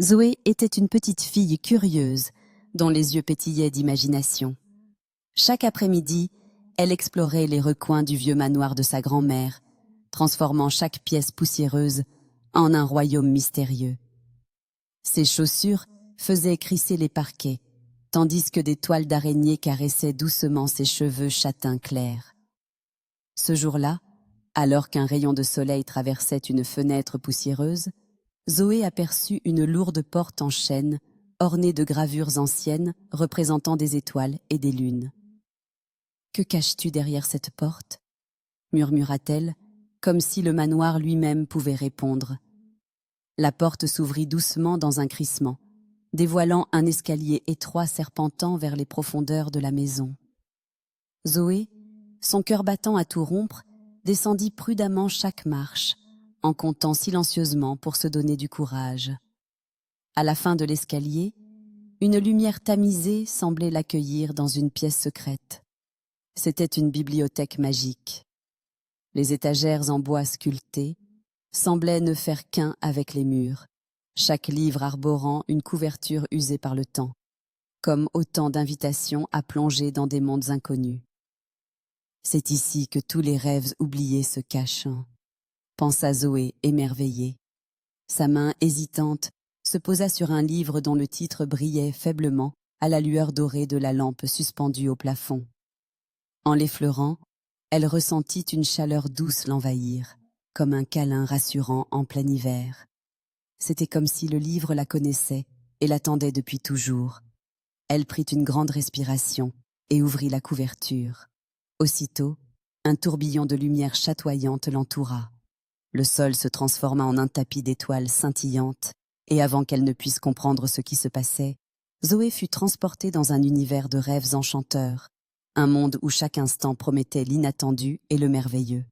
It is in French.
Zoé était une petite fille curieuse, dont les yeux pétillaient d'imagination. Chaque après-midi, elle explorait les recoins du vieux manoir de sa grand-mère, transformant chaque pièce poussiéreuse en un royaume mystérieux. Ses chaussures faisaient crisser les parquets, tandis que des toiles d'araignée caressaient doucement ses cheveux châtains clairs. Ce jour-là, alors qu'un rayon de soleil traversait une fenêtre poussiéreuse, Zoé aperçut une lourde porte en chêne, ornée de gravures anciennes représentant des étoiles et des lunes. « Que caches-tu derrière cette porte ?» murmura-t-elle, comme si le manoir lui-même pouvait répondre. La porte s'ouvrit doucement dans un crissement, dévoilant un escalier étroit serpentant vers les profondeurs de la maison. Zoé, son cœur battant à tout rompre, descendit prudemment chaque marche, en comptant silencieusement pour se donner du courage. À la fin de l'escalier, une lumière tamisée semblait l'accueillir dans une pièce secrète. C'était une bibliothèque magique. Les étagères en bois sculpté semblaient ne faire qu'un avec les murs, chaque livre arborant une couverture usée par le temps, comme autant d'invitations à plonger dans des mondes inconnus. C'est ici que tous les rêves oubliés se cachent, pensa Zoé émerveillée. Sa main hésitante se posa sur un livre dont le titre brillait faiblement à la lueur dorée de la lampe suspendue au plafond. En l'effleurant, elle ressentit une chaleur douce l'envahir, comme un câlin rassurant en plein hiver. C'était comme si le livre la connaissait et l'attendait depuis toujours. Elle prit une grande respiration et ouvrit la couverture. Aussitôt, un tourbillon de lumière chatoyante l'entoura. Le sol se transforma en un tapis d'étoiles scintillantes, et avant qu'elle ne puisse comprendre ce qui se passait, Zoé fut transportée dans un univers de rêves enchanteurs, un monde où chaque instant promettait l'inattendu et le merveilleux.